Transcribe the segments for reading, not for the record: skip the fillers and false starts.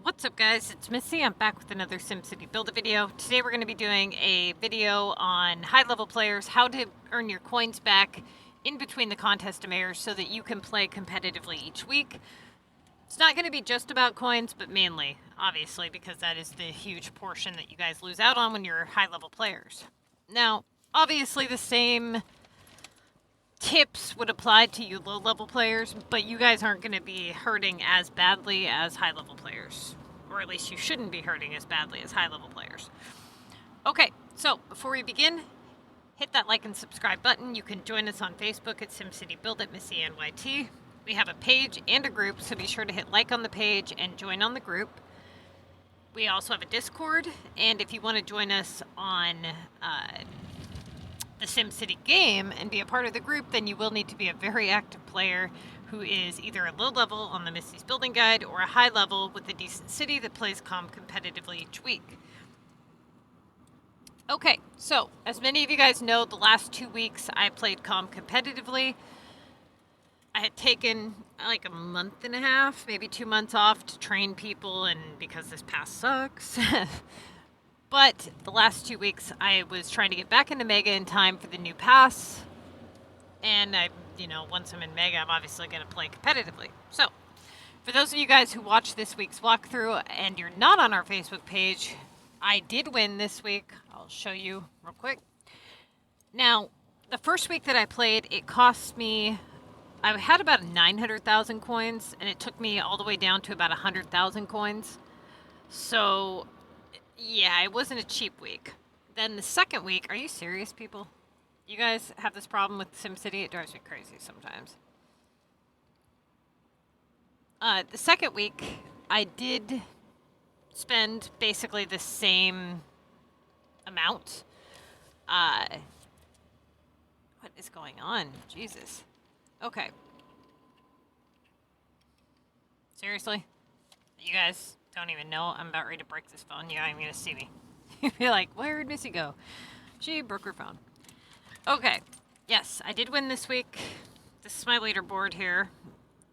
What's up, guys? It's Missy. I'm back with another SimCity build a video. Today we're going to be doing a video on high-level players, how to earn your coins back in between the contest emares so that you can play competitively each week. It's not going to be just about coins, but mainly, obviously, because that is the huge portion that you guys lose out on when you're high-level players. Now, obviously the same tips would apply to you low-level players, but you guys aren't going to be hurting as badly as high-level players. Or at least you shouldn't be hurting as badly as high-level players. Okay, so before we begin, hit that like and subscribe button. You can join us on Facebook at SimCity Build at MissyAnne. We have a page and a group, so be sure to hit like on the page and join on the group. We also have a Discord, and if you want to join us on the SimCity game and be a part of the group, then you will need to be a very active player who is either a low level on the Missy's Building Guide or a high level with a decent city that plays COM competitively each week. Okay, so as many of you guys know, the last 2 weeks I played COM competitively. I had taken like a month and a half, maybe 2 months off to train people, and because this pass sucks. But the last 2 weeks, I was trying to get back into Mega in time for the new pass. And once I'm in Mega, I'm obviously going to play competitively. So, for those of you guys who watched this week's walkthrough and you're not on our Facebook page, I did win this week. I'll show you real quick. Now, the first week that I played, it cost me, I had about 900,000 coins, and it took me all the way down to about 100,000 coins. So, yeah, it wasn't a cheap week. Then the second week, are you serious, people? You guys have this problem with SimCity? It drives me crazy sometimes. The second week, I did spend basically the same amount. What is going on? Jesus. Okay. Seriously? You guys don't even know I'm about ready to break this phone. You're not even going to see me. You'd be like, where'd Missy go? She broke her phone. Okay. Yes, I did win this week. This is my leaderboard here.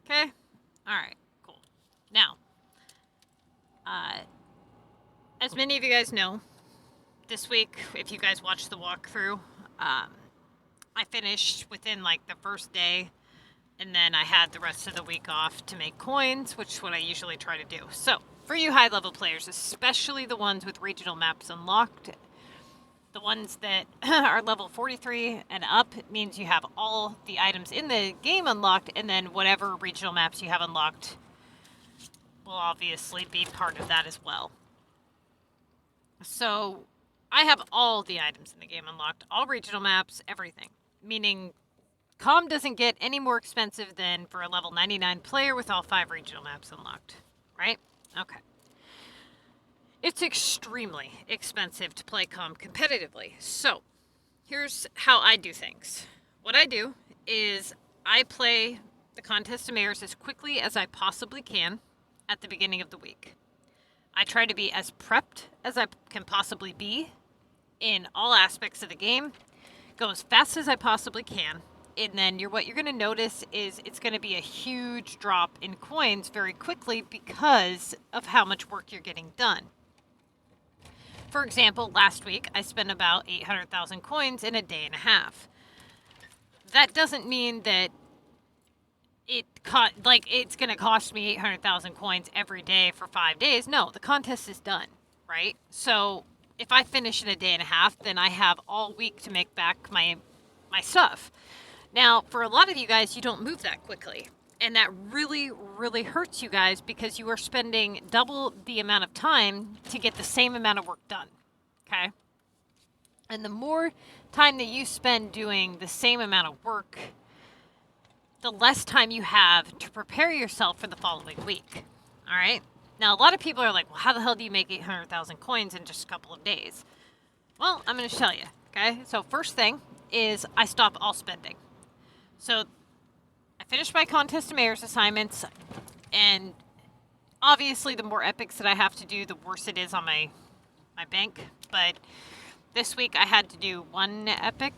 Okay? Alright, cool. Now, as many of you guys know, this week, if you guys watched the walkthrough, I finished within like the first day, and then I had the rest of the week off to make coins, which is what I usually try to do. So, for you high-level players, especially the ones with regional maps unlocked, the ones that are level 43 and up, it means you have all the items in the game unlocked, and then whatever regional maps you have unlocked will obviously be part of that as well. So, I have all the items in the game unlocked, all regional maps, everything. Meaning, COM doesn't get any more expensive than for a level 99 player with all 5 regional maps unlocked, right? Okay. It's extremely expensive to play COM competitively. So, here's how I do things. What I do is I play the contest emares as quickly as I possibly can at the beginning of the week. I try to be as prepped as I can possibly be in all aspects of the game. Go as fast as I possibly can. And then what you're going to notice is it's going to be a huge drop in coins very quickly because of how much work you're getting done. For example, last week I spent about 800,000 coins in a day and a half. That doesn't mean that it's going to cost me 800,000 coins every day for 5 days. No, the contest is done, right? So if I finish in a day and a half, then I have all week to make back my stuff. Now, for a lot of you guys, you don't move that quickly. And that really, really hurts you guys because you are spending double the amount of time to get the same amount of work done. Okay? And the more time that you spend doing the same amount of work, the less time you have to prepare yourself for the following week. All right? Now, a lot of people are like, well, how the hell do you make 800,000 coins in just a couple of days? Well, I'm going to tell you. Okay? So first thing is I stop all spending. So I finished my contest emares assignments, and obviously the more epics that I have to do, the worse it is on my bank. But this week I had to do 1 epic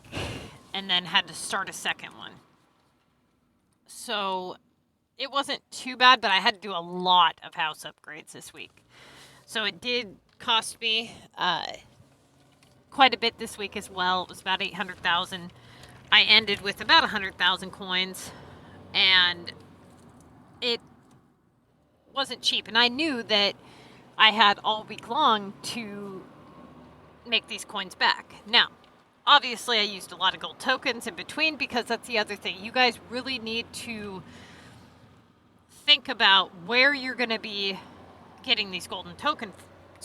and then had to start a second one. So it wasn't too bad, but I had to do a lot of house upgrades this week. So it did cost me quite a bit this week as well. It was about 800,000. I ended with about 100,000 coins, and it wasn't cheap. And I knew that I had all week long to make these coins back. Now, obviously, I used a lot of gold tokens in between, because that's the other thing. You guys really need to think about where you're going to be getting these golden tokens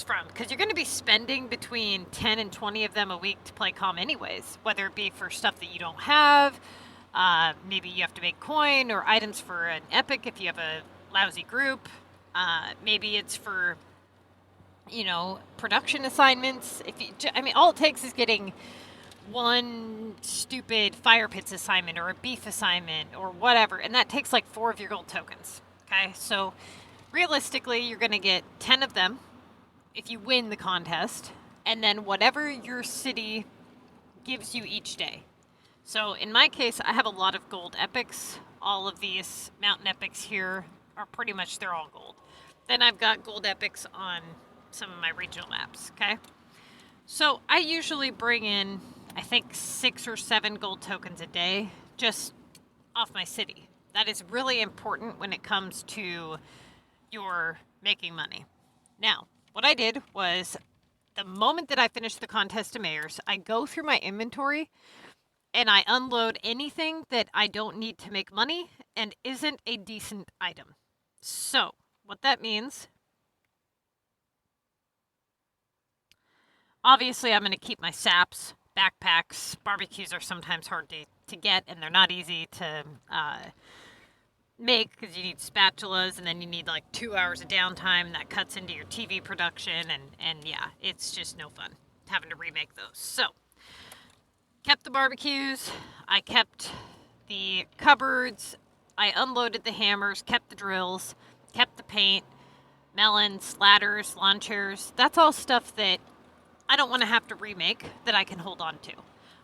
from, because you're going to be spending between 10 and 20 of them a week to play calm anyways, whether it be for stuff that you don't have. Maybe you have to make coin or items for an epic if you have a lousy group. Maybe it's for, production assignments. All it takes is getting one stupid fire pits assignment or a beef assignment or whatever, and that takes like 4 of your gold tokens. Okay, so realistically, you're going to get 10 of them if you win the contest, and then whatever your city gives you each day. So in my case, I have a lot of gold epics. All of these mountain epics here are pretty much, they're all gold. Then I've got gold epics on some of my regional maps, okay? So I usually bring in, I think, 6 or 7 gold tokens a day just off my city. That is really important when it comes to your making money. Now, what I did was, the moment that I finished the contest of mayors, I go through my inventory and I unload anything that I don't need to make money and isn't a decent item. So, what that means, obviously I'm going to keep my saps, backpacks. Barbecues are sometimes hard to get, and they're not easy to make, because you need spatulas, and then you need like 2 hours of downtime that cuts into your TV production, and yeah, it's just no fun having to remake those. So kept the barbecues, I kept the cupboards, I unloaded the hammers, kept the drills, kept the paint, melons, ladders, lawn chairs. That's all stuff that I don't want to have to remake, that I can hold on to.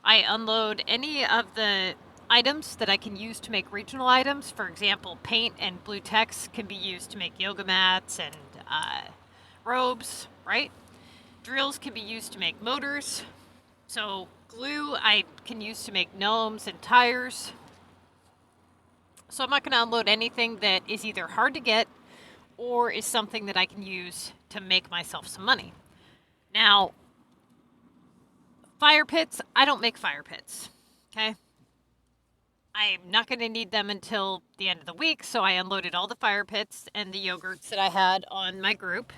I unload any of the items that I can use to make regional items. For example, paint and blue text can be used to make yoga mats and robes, right? Drills can be used to make motors. So glue I can use to make gnomes and tires. So I'm not going to unload anything that is either hard to get or is something that I can use to make myself some money. Now, fire pits, I don't make fire pits, okay? I'm not going to need them until the end of the week, so I unloaded all the fire pits and the yogurts that I had on my group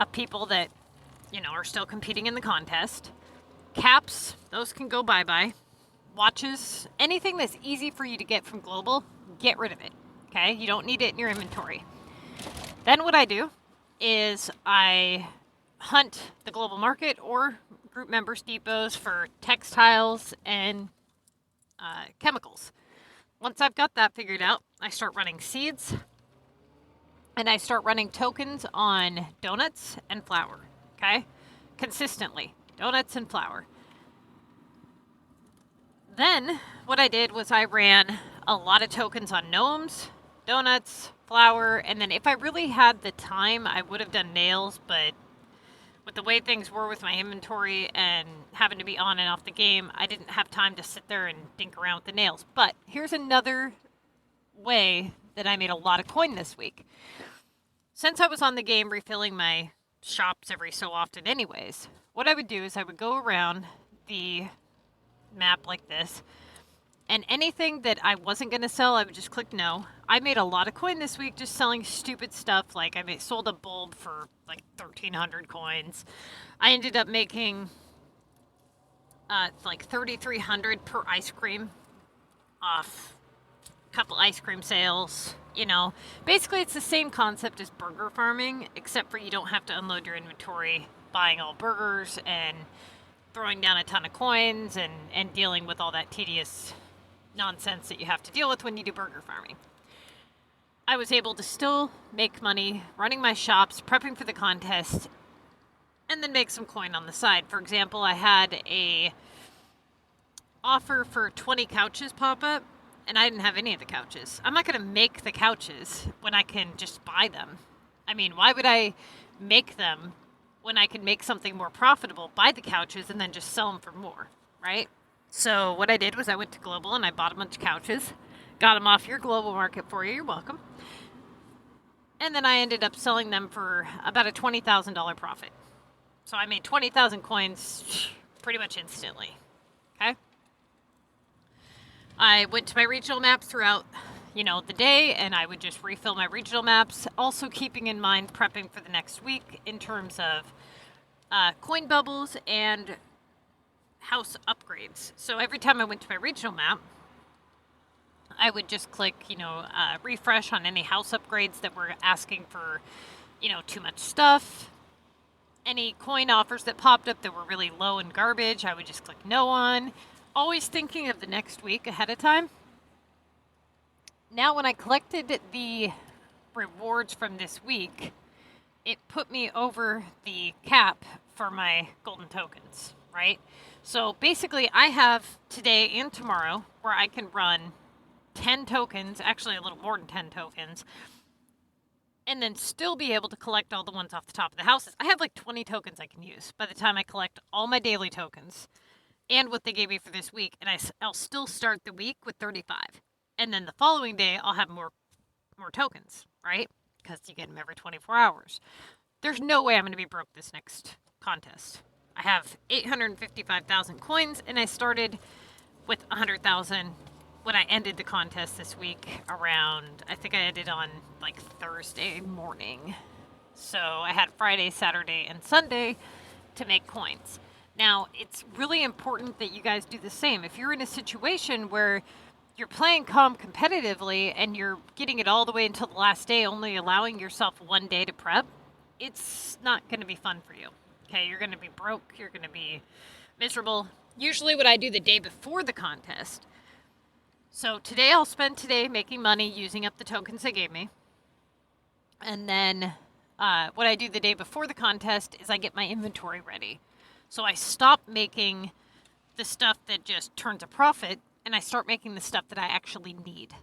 of people that, are still competing in the contest. Caps, those can go bye-bye. Watches, anything that's easy for you to get from Global, get rid of it, okay? You don't need it in your inventory. Then what I do is I hunt the global market or group members' depots for textiles and chemicals. Once I've got that figured out, I start running seeds, and I start running tokens on donuts and flour, okay? Consistently, donuts and flour. Then what I did was I ran a lot of tokens on gnomes, donuts, flour, and then if I really had the time, I would have done nails, but with the way things were with my inventory and having to be on and off the game, I didn't have time to sit there and dink around with the nails. But here's another way that I made a lot of coin this week. Since I was on the game refilling my shops every so often anyways, what I would do is I would go around the map like this, and anything that I wasn't going to sell, I would just click no. I made a lot of coin this week just selling stupid stuff. Like sold a bulb for like 1,300 coins. I ended up making like 3,300 per ice cream off a couple ice cream sales. Basically it's the same concept as burger farming, except for you don't have to unload your inventory buying all burgers and throwing down a ton of coins and dealing with all that tedious nonsense that you have to deal with when you do burger farming. I was able to still make money running my shops, prepping for the contest, and then make some coin on the side. For example, I had a offer for 20 couches pop up, and I didn't have any of the couches. I'm not going to make the couches when I can just buy them. I mean, why would I make them when I can make something more profitable, buy the couches, and then just sell them for more, right? So what I did was I went to Global and I bought a bunch of couches, got them off your Global market for you. You're welcome. And then I ended up selling them for about a $20,000 profit. So I made 20,000 coins pretty much instantly. Okay. I went to my regional maps throughout, the day, and I would just refill my regional maps, also keeping in mind prepping for the next week in terms of coin bubbles and house upgrades. So every time I went to my regional map, I would just click, refresh on any house upgrades that were asking for, too much stuff. Any coin offers that popped up that were really low and garbage, I would just click no on. Always thinking of the next week ahead of time. Now, when I collected the rewards from this week, it put me over the cap for my golden tokens, right? So basically, I have today and tomorrow where I can run 10 tokens, actually a little more than 10 tokens, and then still be able to collect all the ones off the top of the houses. I have like 20 tokens I can use by the time I collect all my daily tokens and what they gave me for this week, and I'll still start the week with 35. And then the following day, I'll have more tokens, right? Because you get them every 24 hours. There's no way I'm going to be broke this next contest. I have 855,000 coins, and I started with 100,000 when I ended the contest this week around, I think I ended on like Thursday morning. So I had Friday, Saturday, and Sunday to make coins. Now, it's really important that you guys do the same. If you're in a situation where you're playing calm competitively and you're getting it all the way until the last day, only allowing yourself one day to prep, it's not going to be fun for you. Okay, you're going to be broke. You're going to be miserable. Usually what I do the day before the contest. So today I'll spend today making money using up the tokens they gave me. And then what I do the day before the contest is I get my inventory ready. So I stop making the stuff that just turns a profit, and I start making the stuff that I actually need.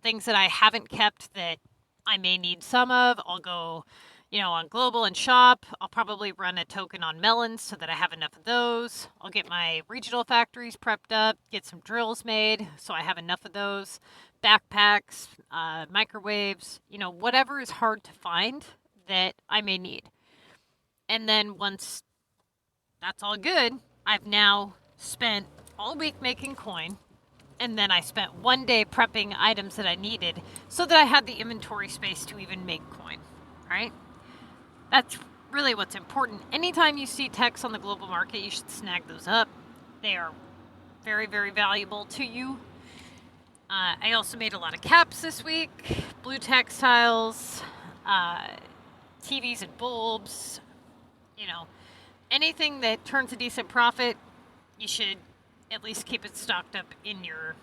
Things that I haven't kept that I may need some of. I'll go, on Global and shop. I'll probably run a token on melons so that I have enough of those. I'll get my regional factories prepped up, get some drills made so I have enough of those. Backpacks, microwaves, whatever is hard to find that I may need. And then once that's all good, I've now spent all week making coin, and then I spent one day prepping items that I needed so that I had the inventory space to even make coin, right? That's really what's important. Anytime you see techs on the global market, you should snag those up. They are very, very valuable to you. I also made a lot of caps this week, blue textiles, TVs and bulbs, anything that turns a decent profit, you should at least keep it stocked up in your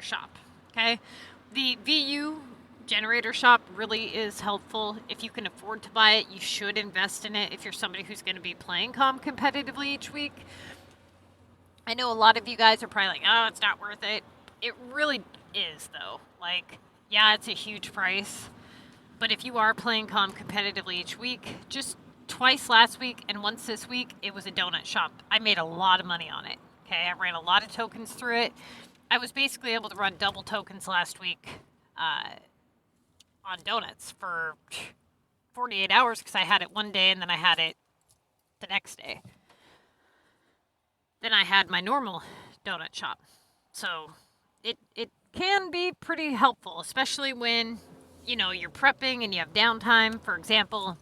shop, okay? The VU generator shop really is helpful. If you can afford to buy it, you should invest in it if you're somebody who's going to be playing calm competitively each week. I know a lot of you guys are probably like, oh, it's not worth it. It really is, though. Like, yeah, it's a huge price. But if you are playing calm competitively each week, just twice last week and once this week, it was a donut shop. I made a lot of money on it. Okay, I ran a lot of tokens through it. I was basically able to run double tokens last week on donuts for 48 hours because I had it one day and then I had it the next day. Then I had my normal donut shop. So it can be pretty helpful, especially when, you're prepping and you have downtime. For example,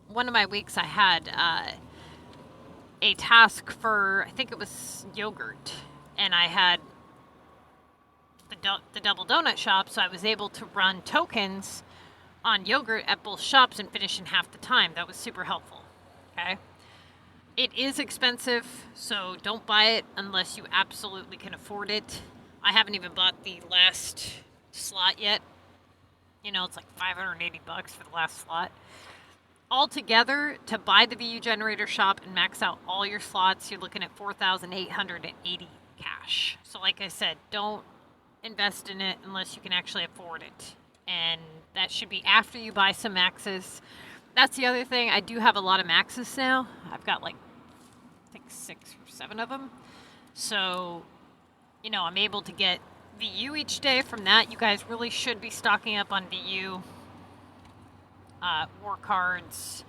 one of my weeks I had a task for, I think it was yogurt, and I had the double donut shop, so I was able to run tokens on yogurt at both shops and finish in half the time. That was super helpful, okay? It is expensive, so don't buy it unless you absolutely can afford it. I haven't even bought the last slot yet. It's like $580 for the last slot. Altogether, to buy the VU generator shop and max out all your slots, you're looking at $4,880 cash. So like I said, don't invest in it unless you can actually afford it. And that should be after you buy some maxes. That's the other thing. I do have a lot of maxes now. I've got like, I think 6 or 7 of them. So, you know, I'm able to get VU each day from that. You guys really should be stocking up on VU. War cards.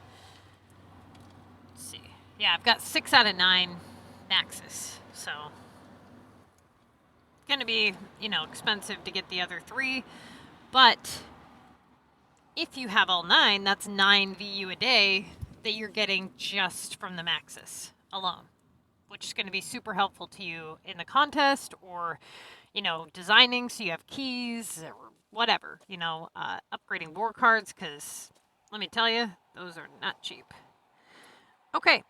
Let's see. Yeah, I've got 6 out of 9 maxes. So, it's going to be, you know, expensive to get the other 3. But if you have all 9, that's 9 VU a day that you're getting just from the maxes alone, which is going to be super helpful to you in the contest or, you know, designing so you have keys or whatever, you know, upgrading war cards, because let me tell you, those are not cheap. Okay,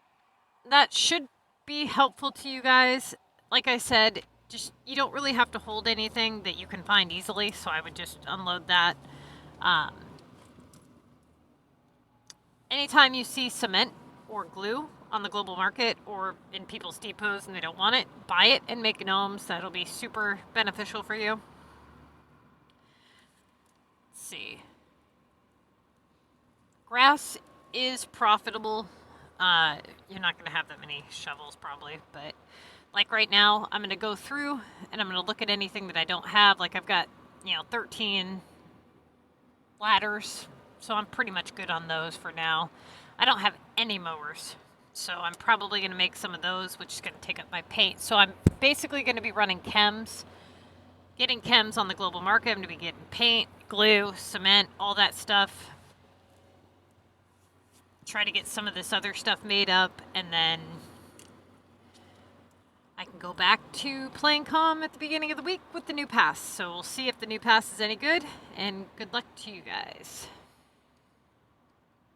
that should be helpful to you guys. Like I said, just you don't really have to hold anything that you can find easily, so I would just unload that. Anytime you see cement or glue on the global market or in people's depots and they don't want it, buy it and make gnomes. That'll be super beneficial for you. Let's see. Grass is profitable. You're not going to have that many shovels probably, but like right now, I'm going to go through and I'm going to look at anything that I don't have. Like I've got, you know, 13 ladders, so I'm pretty much good on those for now. I don't have any mowers, so I'm probably going to make some of those, which is going to take up my paint. So I'm basically going to be running chems, getting chems on the global market. I'm going to be getting paint, glue, cement, all that stuff. Try to get some of this other stuff made up, and then I can go back to playing COM at the beginning of the week with the new pass. So we'll see if the new pass is any good, and good luck to you guys.